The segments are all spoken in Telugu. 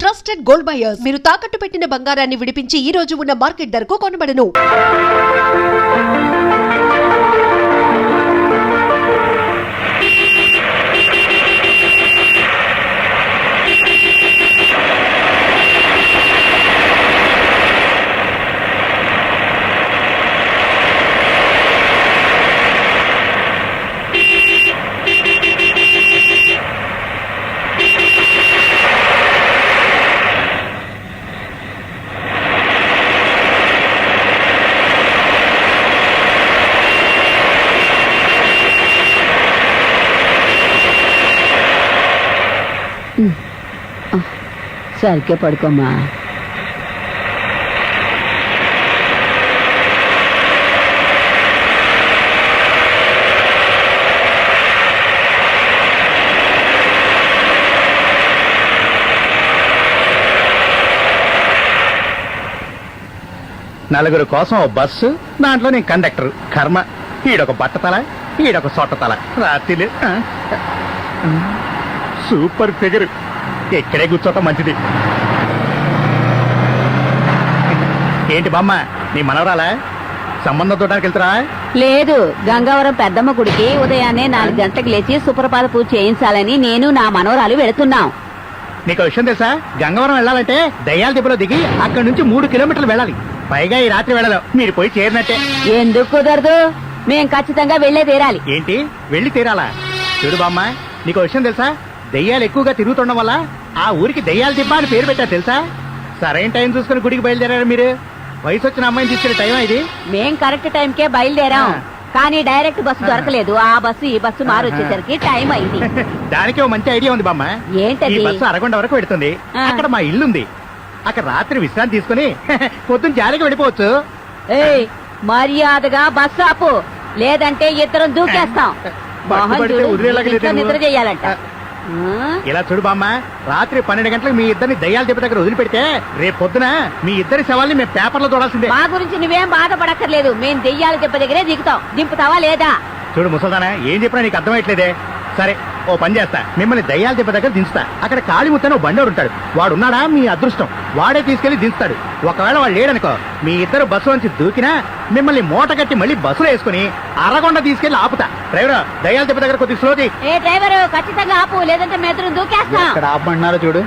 ట్రస్టెడ్ గోల్డ్ బయర్స్ మీరు తాకట్టు పెట్టిన బంగారాన్ని విడిపించి ఈ రోజు ఉన్న మార్కెట్ ధరకు కొనబడను. సరిగ్గా పడుకోమ్మా. నలుగురు కోసం ఓ బస్సు, దాంట్లో నేను కండక్టర్. కర్మ, ఈడొక బట్టతల, ఈడొక సొట్టతల. రాత్రి సూపర్ ఫిగర్. ఎక్కడే కూర్చోటం మంచిది. ఏంటి బామ్మ, నీ మనవరాలా? సంబంధం చూడడానికి వెళ్తారా? లేదు, గంగావరం పెద్దమ్మ గుడికి ఉదయాన్నే 4 గంటలకు లేచి సుప్రభాత పూజ చేయించాలని నేను నా మనవరాలు వెళుతున్నాం. నీకు విషయం తెలుసా? గంగవరం వెళ్ళాలంటే దయ్యాల దెబ్బలో దిగి అక్కడి నుంచి 3 కిలోమీటర్లు వెళ్ళాలి. పైగా ఈ రాత్రి వెళ్ళలేం. మీరు పోయి చేరినట్టే. ఎందుకు కుదరదు? మేం ఖచ్చితంగా వెళ్లే తీరాలి. ఏంటి వెళ్ళి తీరాలా? చూడు బామ్మ, నీకు విషయం తెలుసా? దెయ్యాలు ఎక్కువగా తిరుగుతుండడం వల్ల ఆ ఊరికి దెయ్యాల దిబ్బ అని పేరు పెట్టారు తెలుసా? సరైన టైం చూసుకుని గుడికి బయలుదేరారు మీరు. వయసు వచ్చిన అమ్మాయిని తీసుకెళ్లే టైం ఇది. మేం కరెక్ట్ టైంకే బయలుదేరాం, కానీ డైరెక్ట్ బస్సు దొరకలేదు. ఆ బస్సు ఈ బస్సు మారొచ్చేసరికి టైం అయింది. దానికి ఓ మంచి ఐడియా ఉంది బామ్మ. ఏంటది? ఈ బస్సు అరగొండ వరకు పెడుతుంది. అక్కడ మా ఇల్లుంది. అక్కడ రాత్రి విశ్రాంతి తీసుకుని పొద్దున్న జాలికి వెళ్ళిపోవచ్చు. ఏయ్, మర్యాదగా బస్సు ఆపు, లేదంటే ఇద్దరం దూకేస్తాం. నిద్ర చెయ్యాలంట. ఇలా చూడు బామ్మ, రాత్రి 12 గంటలకు మీ ఇద్దరిని దయ్యాల దెబ్బ దగ్గర వదిలిపెడితే రేపు పొద్దున మీ ఇద్దరి శవాల్ని మేము పేపర్లో చూడాల్సిందే. మా గురించి నువ్వేం బాధపడక్కర్లేదు. మేం దెయ్యాల దెబ్బ దగ్గరే దిగుతాం. దింపుతావా లేదా? చూడు ముసల్దానా, ఏం చెప్పినా నీకు అర్థమయ్యట్లేదే. సరే, ఓ పని చేస్తా, మిమ్మల్ని దయ్యాల దెబ్బ దగ్గర దించుతా. అక్కడ కాళీముత్తని ఓ బండోడు ఉంటాడు. వాడున్నాడా? మీ అదృష్టం. వాడే తీసుకెళ్లి దించుతాడు. ఒకవేళ వాడు లేడనుకో, మీ ఇద్దరు బస్సు నుంచి దూకినా మిమ్మల్ని మూట కట్టి మళ్ళీ బస్సులో వేసుకుని అరగొండ తీసుకెళ్లి ఆపుతా. డ్రైవర్, దయ్యాల దెబ్బ దగ్గర కొద్దిగా స్లో చేయి. ఏ డ్రైవర్, ఖచ్చితంగా ఆపు, లేదంటే మేద్దరం దూకేస్తాం. ఇక్కడ ఆపమన్నారో చూడు.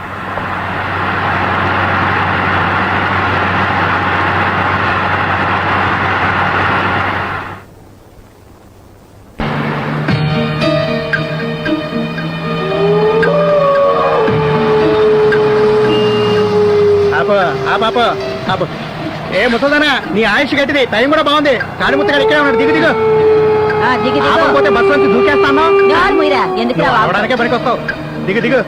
ఏ ముసల్దానా, నీ ఆయుష్ గట్టిది, టైం కూడా బాగుంది. కాళీముత్త గారు ఇక్కడే ఉన్నాడు. దిగు దిగు. ఆపకపోతే బస్సు నుంచి దూకేస్తాను. రావడానికే పనికొస్తావు. దిగు దిగు.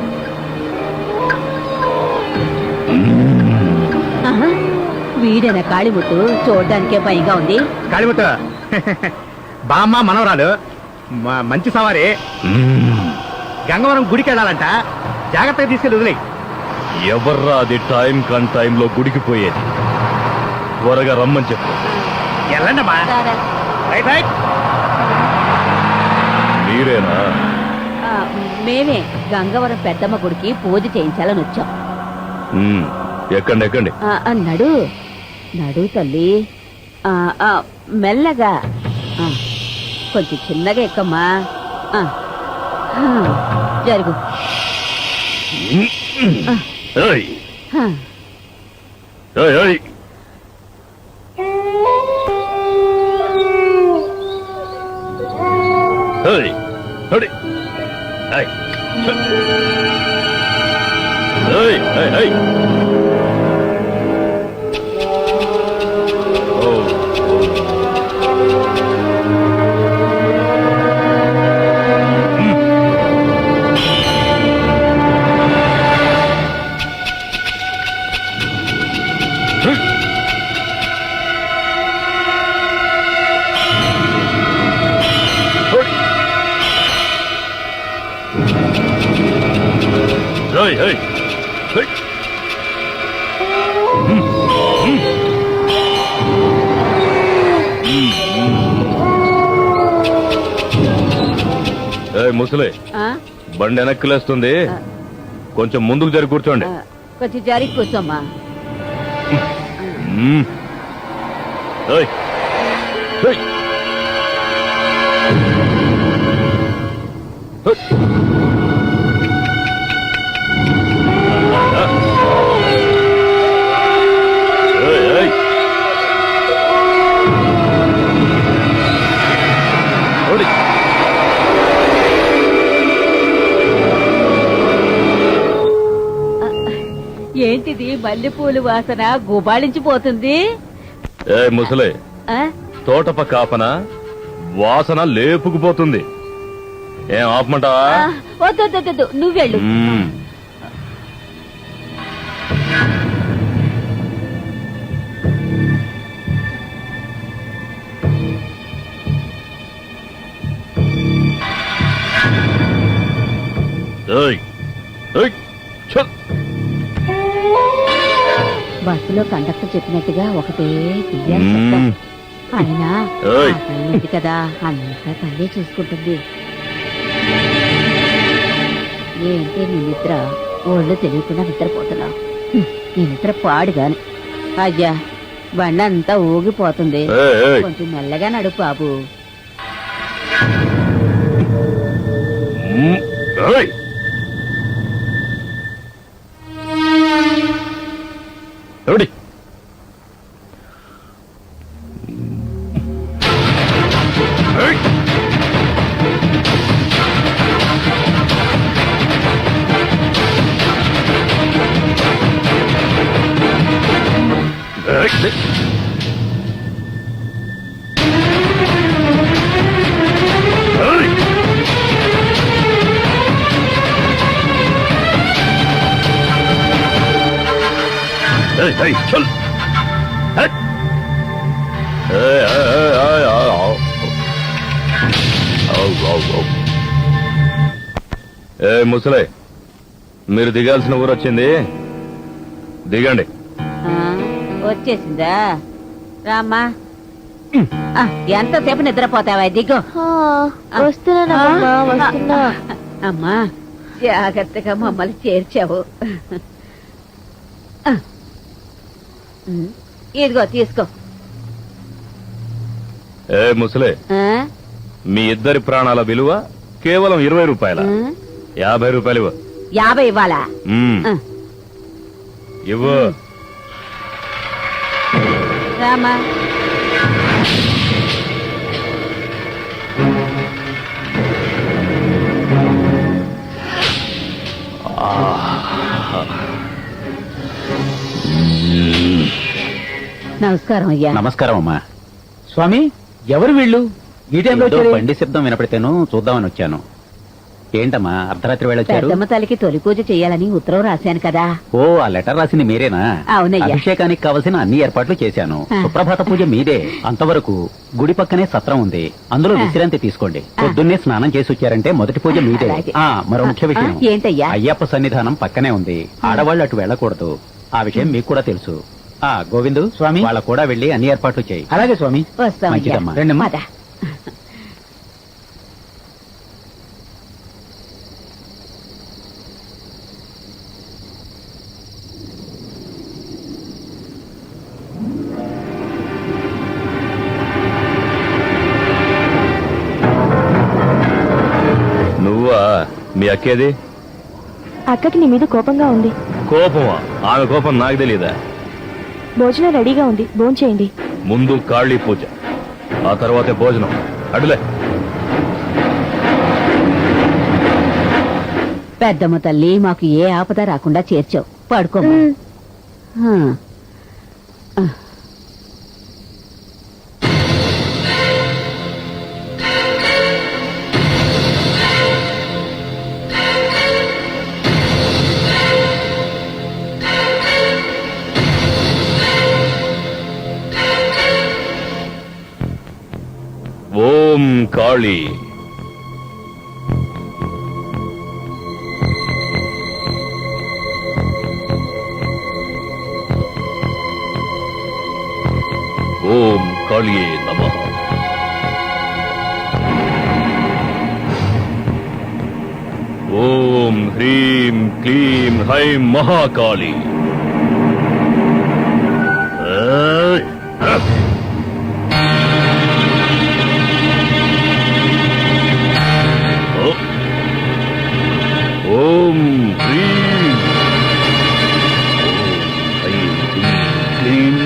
వీడేనా కాళీముత్తు? చూడడానికే భయంగా ఉంది. కాళీముత్త బామ్మ మనవరాలు, మంచి సవారి. గంగవరం గుడికి వెళ్ళాలంట. జాగ్రత్తగా తీసుకెళ్ళి వదిలే. ఎవర్రా అది టైం కన్ టైంలో గుడికి పోయేది? త్వరగా రమ్మని చెప్పు. వెళ్ళండమ్మా. మీరేనా? మేమే గంగవరం పెద్దమ్మ గుడికి పూజ చేయించాలని వచ్చాం. ఎక్కండి ఎక్కండి. నడు నడు తల్లి, మెల్లగా. కొంచెం చిన్నగా ఎక్కమ్మా. జరుగు. ఏయ్ ఏయ్ ఏయ్, ఏయ్ హడి, ఏయ్ ఏయ్ ఏయ్ ఏయ్. Hey, hey, hey. ఆ? ముసలే, బండి వెనక్కిలేస్తుంది. కొంచెం ముందుకు జరిగి కూర్చోండి. కొంచెం జరిగి కూర్చోమ్మా. ఏయ్, ఏయ్. ఏయ్, ఏయ్. ఓడి. ఏంటిది మల్లెపూలు వాసన గుబాళించిపోతుంది? ఏ ముసలే, ఆ? తోటప కాపన వాసన లేపుకుపోతుంది. ఏం ఆపమంటావా? వద్దు నువ్వెళ్ళు. ఏయ్, ఏయ్, ఛ. బస్సులో కండక్టర్ చెప్పినట్టుగా ఒకటే తీయాలి శబ్దం. అయినా ఏయ్. ఆ తల్లి ఉంది కదా, అంతా తల్లి చూసుకుంటుంది. ఏంటి నీ నిద్ర? ఒళ్ళు తెలియకుండా నిద్రపోతున్నావు. నీ నిద్ర పాడుగాని. అయ్యా, బండి అంతా ఊగిపోతుంది. ఏయ్, ఏయ్. కొంచెం మెల్లగా నడుపు బాబు. ఏయ్. ఎవడి? ఏయ్. ఏయ్. ఏయ్. ఏయ్, ఏయ్, చల్. ఏయ్. ఏయ్, ఏయ్, ఏయ్, ఏయ్, ఆవ్. ఆవ్, ఆవ్, ఆవ్. ఏయ్ ముసలే, మీరు దిగాల్సిన ఊరు వచ్చింది, దిగండి. ఆ, వచ్చేసిందా? రామ్మా. ఎంతసేపు నిద్రపోతావా? దిగు. వస్తున్నా. అమ్మా, జాగ్రత్తగా మమ్మల్ని చేర్చావు. ఇదిగో తీసుకో. ఏ ముసలే, ఆ? మీ ఇద్దరి ప్రాణాల విలువ కేవలం 20 రూపాయల. 50 రూపాయలు ఇవ్వు. 50 ఇవ్వాలా? ఆ. ఇవ్వు. రామా. నమస్కారం అయ్యా. నమస్కారం అమ్మా. స్వామి, ఎవరు వీళ్ళు? ఈ టైంలో ఏదో వచ్చారు? బండి శబ్దం వినపడితేను చూద్దామని వచ్చాను. ఏంటమ్మా అర్ధరాత్రి వేళ వచ్చారు? పెద్దమ్మ తల్లికి తొలి పూజ చెయ్యాలని ఉత్తరం రాశాను కదా. ఓ, ఆ లెటర్ రాసింది మీరేనా? అవునయ్యా. అభిషేకానికి కావలసిన అన్ని ఏర్పాట్లు చేశాను. సుప్రభాత పూజ మీదే. అంతవరకు గుడి పక్కనే సత్రం ఉంది, అందులో విశ్రాంతి తీసుకోండి. పొద్దున్నే స్నానం చేసి వచ్చారంటే మొదటి పూజ మీదే. అలాగే. మరో ముఖ్య విషయం, ఏంటయ్యా? అయ్యప్ప సన్నిధానం పక్కనే ఉంది. ఆడవాళ్ళు అటు వెళ్ళకూడదు. ఆ విషయం మీకు కూడా తెలుసు. గోవిందు స్వామి, వాళ్ళ కూడా వెళ్లి అన్ని ఏర్పాట్లు చేయి. అలాగే స్వామి. వస్తాం అయ్యా. మంచిదమ్మా. రండమ్మా. పద. నువ్వా? మీ అక్కేది? అక్కకి నీ మీద కోపంగా ఉంది. కోపమా? ఆమె కోపం నాకు తెలీదా? భోజనం రెడీగా ఉంది, భోంచేయండి. ముందు కాళీ పూజ, ఆ తర్వాతే భోజనం. అడులే. పెద్దమ్మ తల్లి, మాకు ఏ ఆపద రాకుండా చేర్చావు. పడుకోమ్మా. ఓం కాళీ. ఓం కాళీయే నమః. ఓం హ్రీం క్లీం హ్రైం మహాకాళీ. ఓం హ్రీం ఐం క్లీం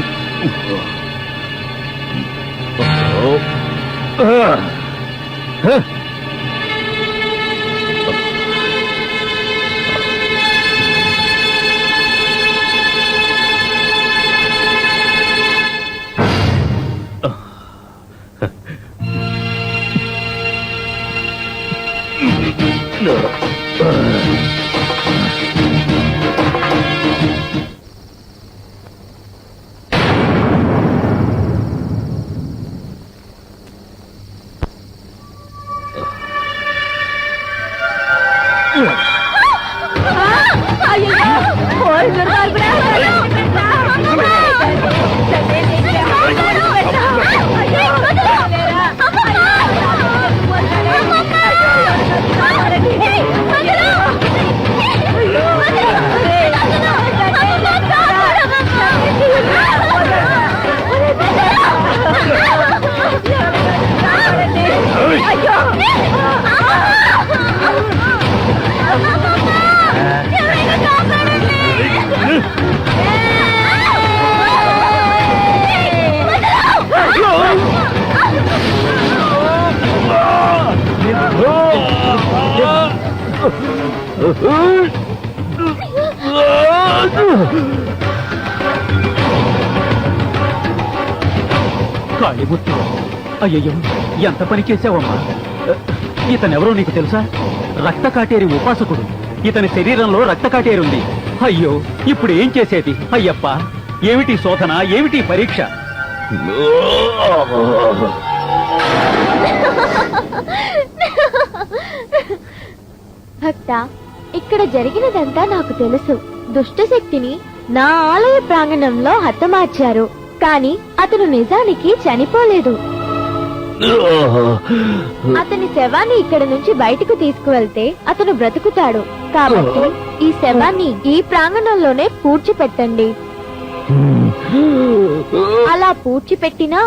కాళీముత్తు, అయ్యయ్యో ఎంత పని చేసావమ్మా. ఇతనెవరో నీకు తెలుసా? రక్త కాటేరి ఉపాసకుడు. ఇతని శరీరంలో రక్త కాటేరి ఉంది. అయ్యో, ఇప్పుడు ఏం చేసేది? అయ్యప్ప, ఏమిటి శోధన, ఏమిటి పరీక్ష? భక్త, ఇక్కడ జరిగినదంతా నాకు తెలుసు. దుష్టశక్తిని నా ఆలయ ప్రాంగణంలో హతమార్చారు, కానీ అతను నిజానికి చనిపోలేదు. అతని శవాన్ని ఇక్కడ నుంచి బయటకు తీసుకువెళ్తే అతను బ్రతుకుతాడు. కాబట్టి ఈ శవాన్ని ఈ ప్రాంగణంలోనే పూడ్చిపెట్టండి. అలా పూడ్చిపెట్టినా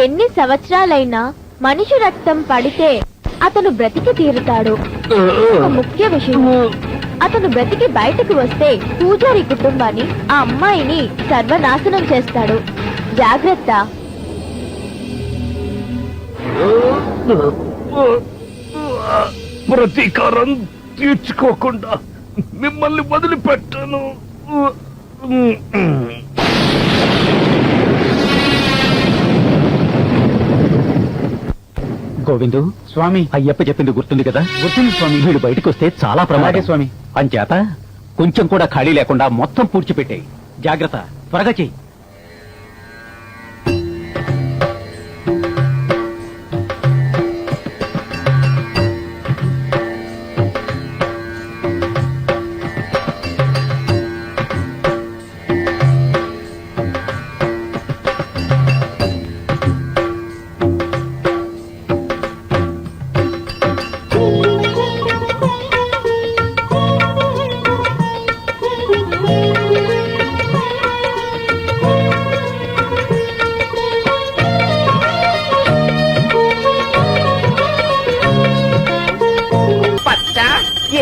ఎన్ని సంవత్సరాలైనా మనిషి రక్తం పడితే అతను బ్రతికి తీరుతాడు. ఒక ముఖ్య విషయం, అతను బ్రతికి బయటకు వస్తే పూజారి కుటుంబాన్ని, ఆ అమ్మాయిని సర్వనాశనం చేస్తాడు. జాగ్రత్త. ప్రతీకారం తీర్చుకోకుండా మిమ్మల్ని వదిలిపెట్టాను. గోవిందు స్వామి, అయ్యప్ప చెప్పింది గుర్తుంది కదా? గుర్తుంది స్వామి. వీడు బయటకు వస్తే చాలా ప్రమాదం స్వామి. అంచేత కొంచెం కూడా ఖాళీ లేకుండా మొత్తం పూడ్చిపెట్టాయి. జాగ్రత్త, త్వరగా చెయ్యి.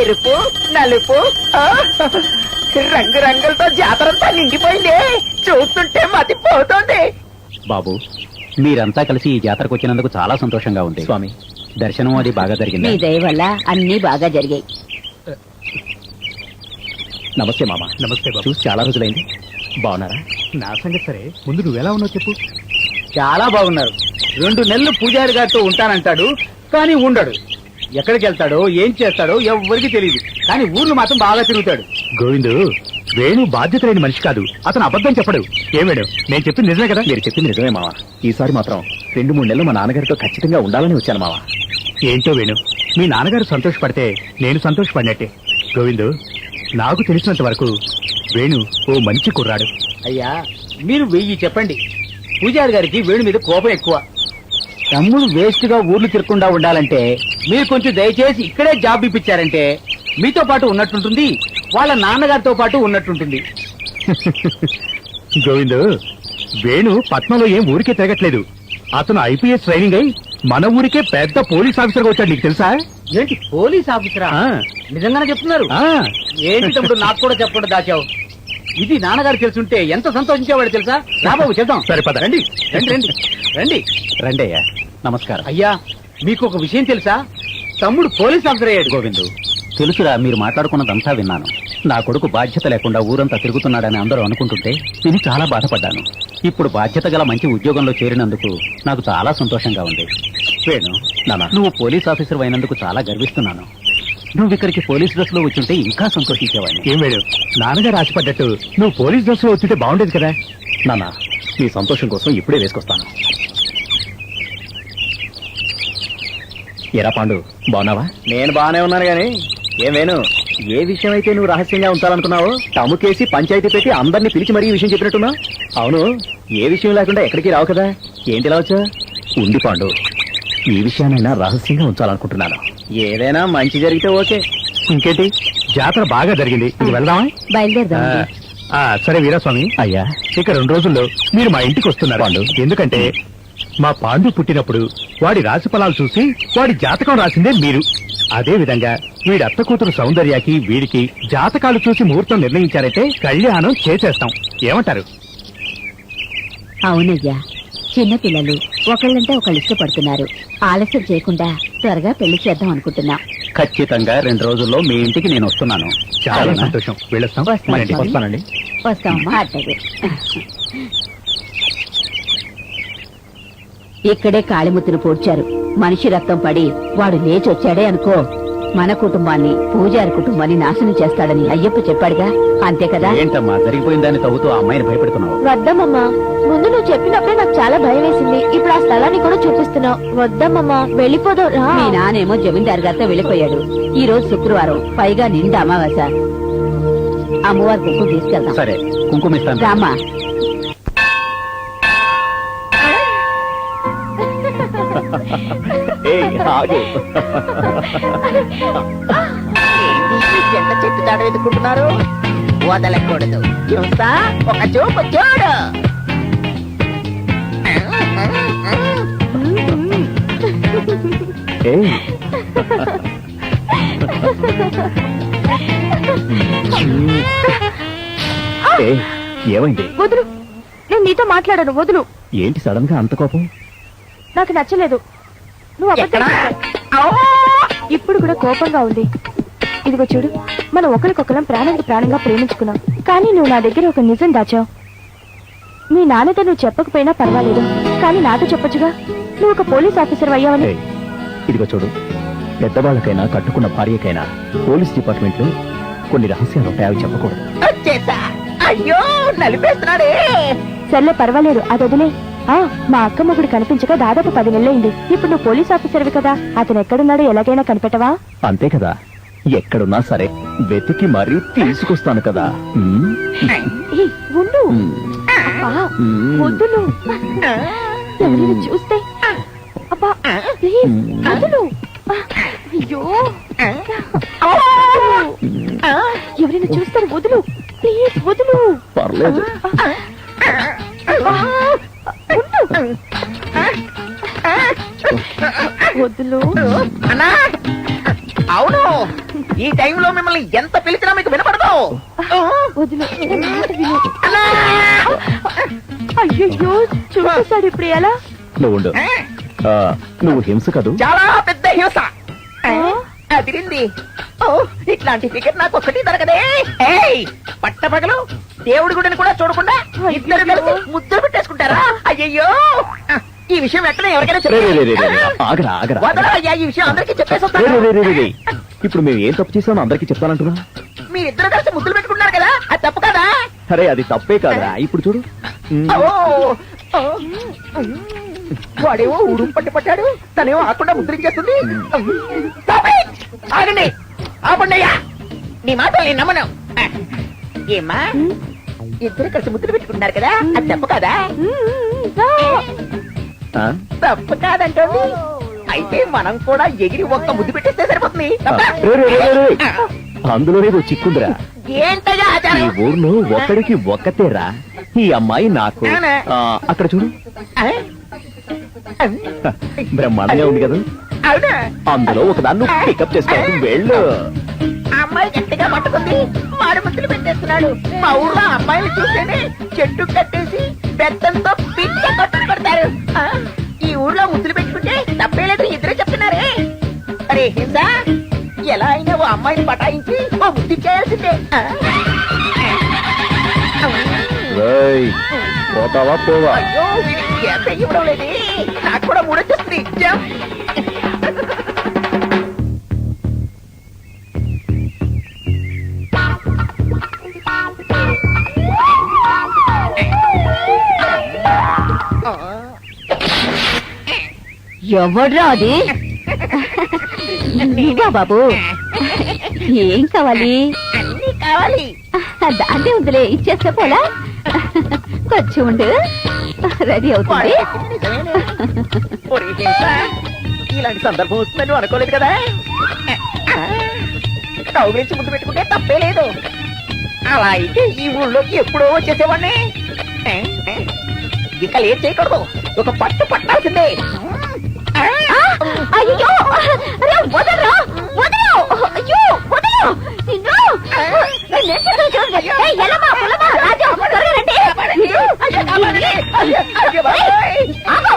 ఎరుపు నలుపు రంగురంగులతో జాతరంతా నిండిపోయింది. చూస్తుంటే మతిపోతుంది. బాబు, మీరంతా కలిసి ఈ జాతరకు వచ్చినందుకు చాలా సంతోషంగా ఉంది స్వామి. దర్శనం అది బాగా మీ జరిగింది. దయ వల్ల అన్ని బాగా జరిగాయి. నమస్తే మామ. నమస్తే బాబు. చూసి చాలా రోజులైంది. బాగున్నారా? నా సంగతి సరే, ముందు నువ్వెలా ఉన్నావు చెప్పు. చాలా బాగున్నారు. 2 నెలలు పూజారి గారితో ఉంటానంటాడు, కానీ ఉండడు. ఎక్కడికి వెళ్తాడో ఏం చేస్తాడో ఎవ్వరికి తెలియదు, కానీ ఊర్లు మాత్రం బాగా తిరుగుతాడు. గోవిందు, వేణు బాధ్యత లేని మనిషి కాదు. అతను అబద్ధం చెప్పడు. ఏమేడు, నేను చెప్పింది నిజమే కదా? మీరు చెప్పింది నిజమే మామ. ఈసారి మాత్రం 2-3 నెలలు మా నాన్నగారితో ఖచ్చితంగా ఉండాలని వచ్చాను మామ. ఏంటో వేణు, మీ నాన్నగారు సంతోషపడితే నేను సంతోషపడినట్టే. గోవిందు, నాకు తెలిసినంత వరకు వేణు ఓ మంచి కుర్రాడు. అయ్యా, మీరు 1000 చెప్పండి, పూజారి గారికి వేణు మీద కోపం ఎక్కువ. తమ్ముడు వేస్ట్ గా ఊర్లు తిరగకుండా ఉండాలంటే మీరు కొంచెం దయచేసి ఇక్కడే జాబ్ ఇప్పించారంటే మీతో పాటు ఉన్నట్టుంటుంది, వాళ్ళ నాన్నగారితో పాటు ఉన్నట్టుంటుంది. గోవిందు, వేణు పట్నంలో ఏం ఊరికే తిరగట్లేదు. అతను ఐపీఎస్ ట్రైనింగ్ అయి మన ఊరికే పెద్ద పోలీస్ ఆఫీసర్ గా వచ్చాడు. నీకు తెలుసా? ఏంటి పోలీస్ ఆఫీసరా? ఆ, నిజంగానే చెప్తున్నారు? ఆ. ఏంటి తమ్ముడు నాకు కూడా చెప్పకుండా దాచావు? ఇది నాన్నగారు తెలుసుంటే ఎంత సంతోషించేవాడు తెలుసా? రాబాబు చేద్దాం. సరే పద. రండి రండి రండి రండి. రండి అయ్యా, నమస్కారం. అయ్యా మీకు ఒక విషయం తెలుసా? తమ్ముడు పోలీస్ ఆఫీసర్ అయ్యాడు. గోవిందు, తెలుసురా, మీరు మాట్లాడుకున్నదంతా విన్నాను. నా కొడుకు బాధ్యత లేకుండా ఊరంతా తిరుగుతున్నాడని అందరూ అనుకుంటుంటే నేను చాలా బాధపడ్డాను. ఇప్పుడు బాధ్యత గల మంచి ఉద్యోగంలో చేరినందుకు నాకు చాలా సంతోషంగా ఉంది. వేణు, నువ్వు పోలీస్ ఆఫీసర్ అయినందుకు చాలా గర్విస్తున్నాను. నువ్వు ఇక్కడికి పోలీస్ డ్రెస్ లో వచ్చుంటే ఇంకా సంతోషించేవాడిని. ఏం వేడు, నాన్నగారు ఆశపడ్డట్టు నువ్వు పోలీస్ డ్రెస్ లో వచ్చుంటే బాగుండేది కదా. నాన్న, నీ సంతోషం కోసం ఇప్పుడే వేసుకొస్తాను. ఎరా పాండు, బాగున్నావా? నేను బాగానే ఉన్నాను గాని ఏమేను ఏ విషయం అయితే నువ్వు రహస్యంగా ఉంచాలనుకున్నావో తమ్ముకేసి పంచాయతీ పెట్టి అందరినీ పిలిచి మరీ ఈ విషయం చెప్పినట్టున్నా. అవును, ఏ విషయం లేకుండా ఎక్కడికి రావు కదా, ఏంటి ఇలా వచ్చా? ఉంది పాండు, ఈ విషయానైనా రహస్యంగా ఉంచాలనుకుంటున్నాను. ఏదైనా మంచి జరిగితే ఓకే. ఇంకేంటి, జాతర బాగా జరిగింది. ఇంక వెళ్దామా? బయలుదేరదాం. సరే వీరాస్వామి, అయ్యా, ఇక 2 రోజుల్లో మీరు మా ఇంటికి వస్తున్నారు. పాండు. ఎందుకంటే మా పాండు పుట్టినప్పుడు వాడి రాశి ఫలాలు చూసి వాడి జాతకం రాసిందే మీరు. అదే విధంగా వీడి అత్త కూతురు సౌందర్యకి వీడికి జాతకాలు చూసి ముహూర్తం నిర్ణయించారైతే కళ్యాణం చేసేస్తాం. ఏమంటారు? అవునయ్యా, చిన్నపిల్లలు ఒకళ్ళంటే ఒకళ్ళు ఇష్టపడుతున్నారు. ఆలస్యం చేయకుండా త్వరగా పెళ్లి చేద్దాం అనుకుంటున్నాం. ఖచ్చితంగా 2 రోజుల్లో మీ ఇంటికి నేను వస్తున్నాను. చాలా సంతోషం. వెళ్ళొస్తాం. వస్తాం, మన ఇంటికి స్వామి. వస్తానండి. వస్తామమ్మా. అట్టగే. ఇక్కడే కాళిముత్తును పూడ్చారు. మనిషి రక్తం పడి వాడు లేచొచ్చాడే అనుకో, మన కుటుంబాన్ని పూజారి కుటుంబాన్ని నాశనం చేస్తాడని అయ్యప్ప చెప్పాడుగా. అంతే కదా? ఏంటమ్మా జరిగిపోయిన దాన్ని తవ్వుతూ ఆ అమ్మాయిని భయపెడుతున్నావు? వద్దమ్మమ్మా, ముందు నువ్వు చెప్పినప్పుడే నాకు చాలా భయం వేసింది. ఇప్పుడు ఆ స్థలాన్ని కూడా చూపిస్తున్నావు. వద్దమ్మమ్మా, వెళ్ళిపోదాం రా. మీ నానేమో జమీందారు గారితో వెళ్ళిపోయాడు. ఈ రోజు శుక్రవారం, పైగా నిండా అమావాస. అమ్మవారి కుంకుమ తీసుకెళ్దాం. సరే, కుంకుమ ఇస్తాను. రామా. జంట చెట్టు తాడు ఎదుర్కొంటున్నారు, వదలకూడదు. చూస్తా, ఒక చూపు చూడు. ఏమైంది? వదులు, నేను నీతో మాట్లాడను. వదులు. ఏంటి సడన్ గా అంత కోపం? నాకు నచ్చలేదు. నువ్వు అబద్ధం చెప్పావు. ఇప్పుడు కూడా కోపంగా ఉంది. ఇదిగో చూడు, మనం ఒకరికొకరం ప్రాణానికి ప్రాణంగా ప్రేమించుకున్నాం. కానీ నువ్వు నా దగ్గర ఒక నిజం దాచావు. మీ నాన్నతో నువ్వు చెప్పకపోయినా పర్వాలేదు, కానీ నాతో చెప్పొచ్చుగా. నువ్వు ఒక పోలీస్ ఆఫీసర్ అయ్యావని. ఏయ్, ఇదిగో చూడు, పెద్దవాళ్ళకైనా కట్టుకున్న భార్యకైనా పోలీస్ డిపార్ట్మెంట్ లో కొన్ని రహస్యాలు ఉంటాయి, అవి చెప్పకూడదు. వచ్చేసా. అయ్యో, నలిపేస్తున్నాడే. సర్లే, పర్వాలేదు, అది వదిలే. మా అక్క మొగుడు కనిపించక దాదాపు 10 నెలలైంది. ఇప్పుడు నువ్వు పోలీస్ ఆఫీసర్వి కదా, అతను ఎక్కడున్నాడో ఎలాగైనా కనిపెట్టవా? అంతే కదా, ఎక్కడున్నా సరే వెతికి మరీ తీసుకొస్తాను కదా. ఏయ్, ఉండు. అబ్బా, వదులు. ఎవరైనా చూస్తే. అబ్బా, ప్లీజ్, వదులు. అయ్యో, ఎవరైనా చూస్తారు. వదులు, ప్లీజ్, వదులు. పర్లేదు. వదులు. అన్నా, అవును, ఈ టైంలో మిమ్మల్ని ఎంత పిలిచినా మీకు వినపడదు. వదులు, నా మాట విను. అయ్యయ్యో, చూసేశాడు. ఇప్పుడు ఎలా? నువ్వు ఉండు. నువ్వు హింస కదూ? చాలా పెద్ద హింస. అదిరింది. ఓ, ఇట్లాంటి ఫిగర్ నాకు ఒక్కటి దొరకదే. ఏయ్, పట్టపగలు దేవుడి గుడిని కూడా చూడకుండా ఇద్దరు కలిసి ముద్దులు పెట్టేసుకుంటారా? అయ్యయ్యో, ఈ విషయం వెంటనే ఎవరికైనా ఆగరా ఆగరా. వదలయ్యా, ఈ విషయం అందరికీ చెప్పేసి ఇప్పుడు మేము ఏం తప్పు చేసామో అందరికీ చెప్తానంటున్నా. మీరిద్దరు కలిసి ముద్దులు పెట్టుకున్నారు కదా, అది తప్పు కదా? అరే, అది తప్పే కాదా? ఇప్పుడు చూడు. వాడేమో ఊడు పట్టి పట్టాడు, తనేమో ఆకుండా ముద్రించేస్తుంది. ఆగండి, ఆపండియ్యా, నీ మాట నేను నమ్మను. ఏమ్మా, ఇద్దరు కలిసి ముద్దులు పెట్టుకుంటున్నారు కదా, అది తప్పు కదా? తప్పు కాదంటోంది. అయితే మనం కూడా ఎగిరి ఒక్క ముద్దు పెట్టేస్తే సరిపోతుంది. అందులోనే చిక్కుందిరా. ఏంటయ్యా ఈ ఆచారం ఊర్లో ఒక్కడికి ఒక్కతేరా ఈ అమ్మాయి నాకు అవునా? అక్కడ చూడు ఆ? బ్రహ్మాండంగా ఉంది కదా అవునా అందులో ఒకదాన్ని పికప్ చేసుకోవడం వెళ్ళు ఆ అమ్మాయి గట్టిగా పట్టుకుంది మారు ముద్దులు పెట్టేస్తున్నాడు. మా ఊర్లో అమ్మాయిలు చూస్తేనే చెట్టు కట్టేసి బెత్తంతో పిచ్చ కొట్టుకు పెడతారు. ఆ? ఈ ఊర్లో ముద్దులు పెట్టుకుంటే తప్పేలేదు ఇద్దరే చెప్తున్నారే. అరే హింస ఎలా అయినా ఓ అమ్మాయిని పటాయించి ఓ ముద్దు చేయాల్సిందే. ఆ? రేయ్, పోతావా పోవా అయ్యో వీడికి ఎంత ఇవ్వడం లేదే. నాకు కూడా మూడొచ్చేస్తుంది. జంప్. ఎవడ్రా అది? నువ్వా బాబు? ఏం కావాలి? అన్నీ కావాలి. దాంతే ఉందిలే, ఇచ్చేస్తే పోలా. కొంచెం ఉండు, రెడీ అవుతుంది. ఒరే హింస, ఇలాంటి సందర్భం వస్తుందని అనుకోలేదు కదా. కౌగిలించి ముద్దు పెట్టుకుంటే తప్పే లేదు. అలా అయితే ఈ ఊళ్ళో ఎప్పుడో వచ్చేసేవాడిని. ఇక లేట్ చేయకూడదు, ఒక పట్టు పట్టాల్సిందే. అయ్యో, అరే వదలరా, వదలు. అయ్యో వదలు నిన్ను. ఎలమా పొలమా రాజు, త్వరగా రండి. ఆగు,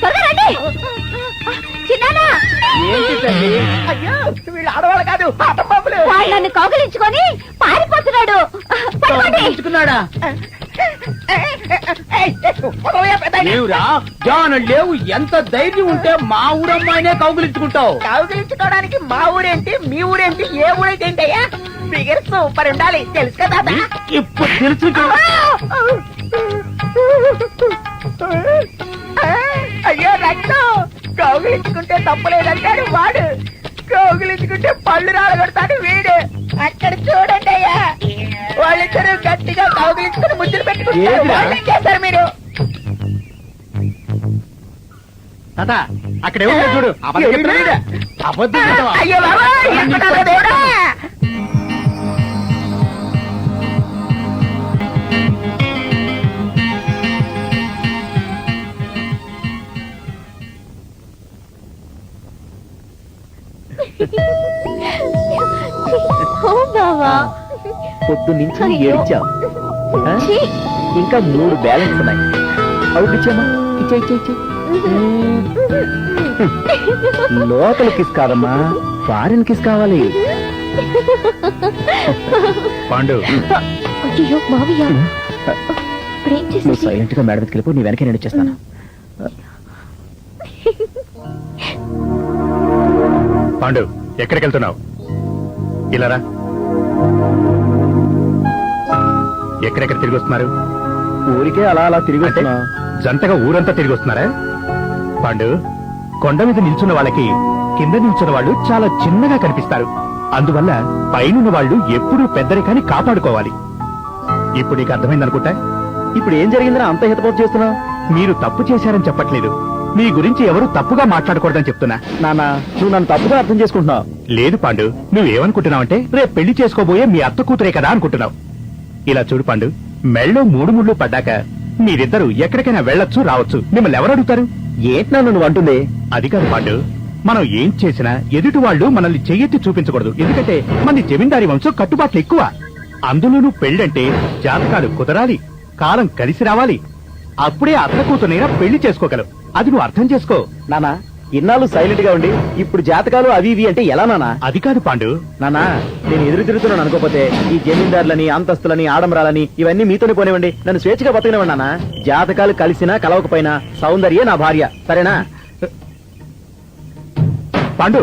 త్వరగా రండి. చిన్నానా, అయ్యో వీళ్ళు ఆడవాళ్ళు కాదు, ఆట బాబులు. వాళ్ళని కౌగిలించుకొని పారిపోతున్నాడు. పట్టుకోండి. లేవురా జాన లేవు. ఎంత ధైర్యం ఉంటే మా ఊరమ్మాయినే కౌగులించుకుంటావు. కౌగిలించుకోవడానికి మా ఊరేంటి, మీ ఊరేంటి, ఏ ఊరైతే ఏంటయ్యా? ఫిగర్ సూపర్ ఉండాలి, తెలుసు కదా. ఇప్పుడు తెలుసు. అయ్యో రక్తం, కౌగిలించుకుంటే తప్పలేదంటాడు వాడు, కౌగిలించుకుంటే పళ్ళు రాలగొడతాడు వీడు. అక్కడ చూడండి అయ్యా, వాళ్ళిద్దరూ గట్టిగా కౌగిలించుకుని ముద్దులు పెట్టుకుంటారు. వాళ్ళు ఏం చేస్తారు మీరు? తాత అక్కడ ఏమో చూడు. అబద్ధం చెప్తున్నాడు. అబద్ధం చెప్తావా? అయ్యో బాబోయ్, ఎక్కడున్నారో దేవుడా? ఓ బావా, పొద్దు నుంచి అయ్యో. ఏడ్చావు ఆ? ఛీ. ఇంకా 3 బ్యాలెన్స్ ఉన్నాయి. అవుట్ ఇచ్చామా? ఇచ్చే ఇచ్చే ఇచ్చే. లోకల్ కిస్ కాదమ్మా, ఫారిన్ కిస్ కావాలి. పాండు అయ్యో మావయ్య, ఇప్పుడేం నువ్వు చేసి సైలెంట్ గా మేడ మీదకి వెళ్ళిపో, నీ వెనక నేను వచ్చేస్తాను. పాండు ఎక్కడికి వెళ్తున్నావు? ఇలారా. ఎక్కడెక్కడ తిరిగి వస్తున్నారు? ఊరికే అలా అలా తిరిగి అంటే వస్తున్నా. జంటగా ఊరంతా తిరిగి వస్తున్నారా? పాండు, కొండ మీద నిల్చున్న వాళ్ళకి కింద నిల్చున్న వాళ్ళు చాలా చిన్నగా కనిపిస్తారు. అందువల్ల పైనున్న వాళ్ళు ఎప్పుడూ పెద్దరికాన్ని కాపాడుకోవాలి. ఇప్పుడు నీకు అర్థమైందనుకుంటా. ఇప్పుడు ఏం జరిగిందని అంత హితపోతు చేస్తున్నావు? మీరు తప్పు చేశారని చెప్పట్లేదు, మీ గురించి ఎవరు తప్పుగా మాట్లాడకూడదని చెప్తున్నా. నాన్న, నువ్వు నన్ను తప్పుగా అర్థం చేసుకుంటున్నావు. లేదు పాండు, నువ్వేమనుకుంటున్నావంటే రేపు పెళ్లి చేసుకోబోయే మీ అత్త కూతురే కదా అనుకుంటున్నావు. ఇలా చూడు పాండు, మెళ్ళో 3 ముళ్ళు పడ్డాక మీరిద్దరూ ఎక్కడికైనా వెళ్ళొచ్చు రావచ్చు. మిమ్మల్ని ఎవరు అడుగుతారు? ఏంటి నాన్న నువ్వు అంటుంది? అది కాదు పాండు, మనం ఏం చేసినా ఎదుటి వాళ్ళు మనల్ని చెయ్యెత్తి చూపించకూడదు. ఎందుకంటే మన జమీందారీ వంశం కట్టుబాట్లు ఎక్కువ. అందులోనూ పెళ్ళంటే జాతకాలు కుదరాలి, కాలం కలిసి రావాలి. అప్పుడే అత్త కూతురైనా పెళ్లి చేసుకోగలవు. అది నువ్వు అర్థం చేసుకో. నాన్న, ఇన్నాళ్ళు సైలెంట్ గా ఉండి ఇప్పుడు జాతకాలు అవి ఇవి అంటే ఎలా నాన్న? అది కాదు పాండు. నాన్న, నేను ఎదురు తిరుగుతున్నాను అనుకోపోతే ఈ జమీందారులని, అంతస్తులని, ఆడంబరాలని ఇవన్నీ మీతోనే పోనివ్వండి. నన్ను స్వేచ్ఛగా బతకనివ్వండి నాన్న. జాతకాలు కలిసినా కలవకపోయినా సౌందర్యే నా భార్య, సరేనా? పాండు,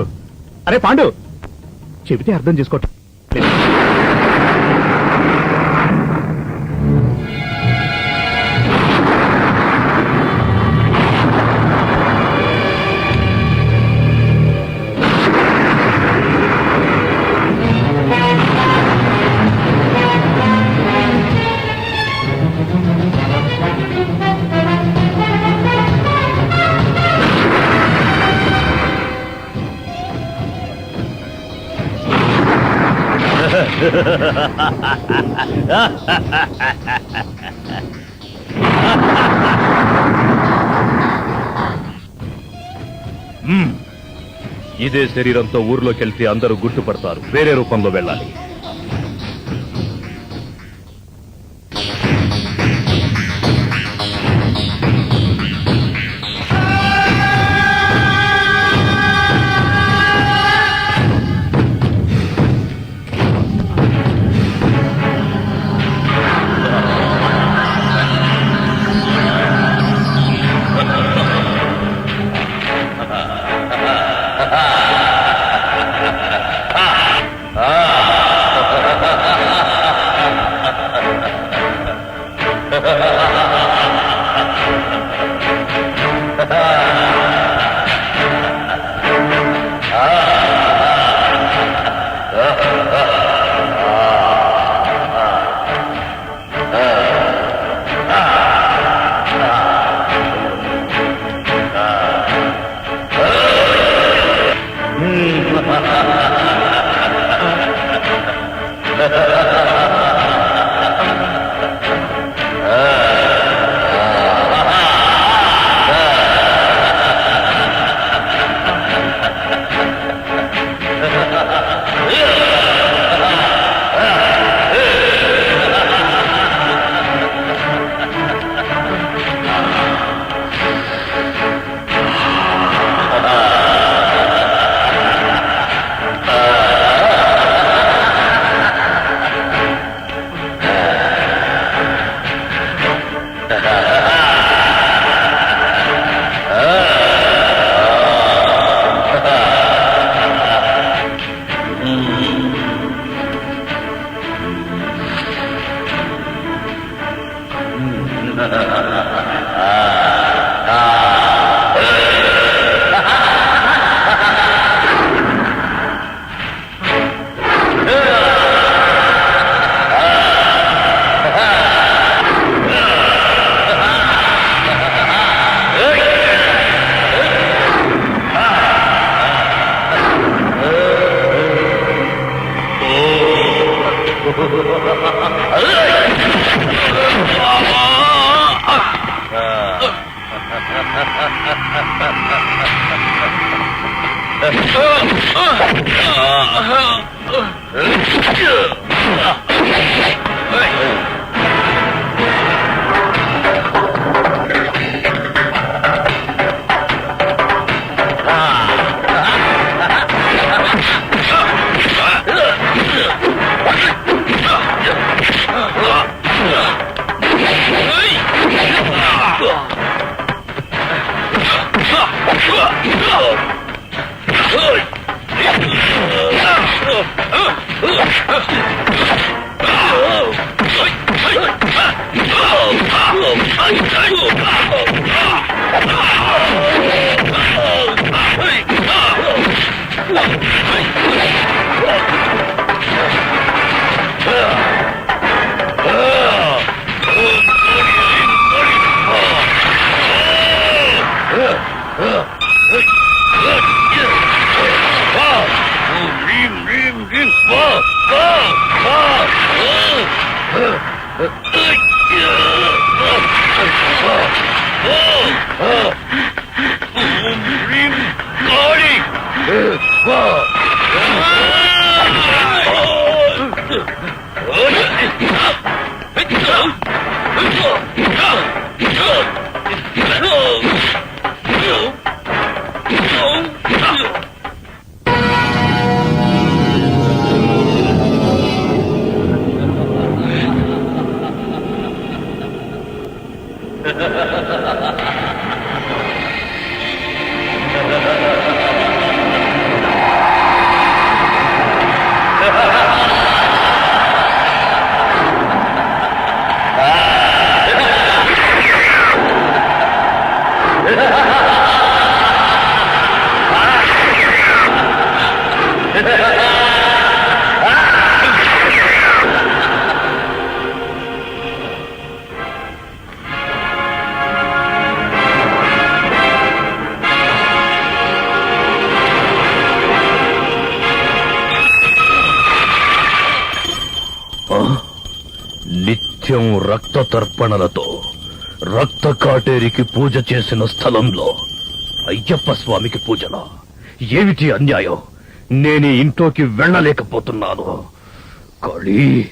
అరే పాండు, చెబితే అర్థం చేసుకో. ఇదే శరీరంతో ఊర్లోకి వెళ్తే అందరూ గుర్తుపడతారు. వేరే రూపంలో వెళ్ళాలి. నిత్యం రక్త తర్పణలతో రక్త కాటేరికి పూజ చేసిన స్థలంలో అయ్యప్ప స్వామికి పూజలా? ఏమిటి అన్యాయం? నేనే ఇంట్లోకి వెళ్ళలేకపోతున్నాను. కాళీ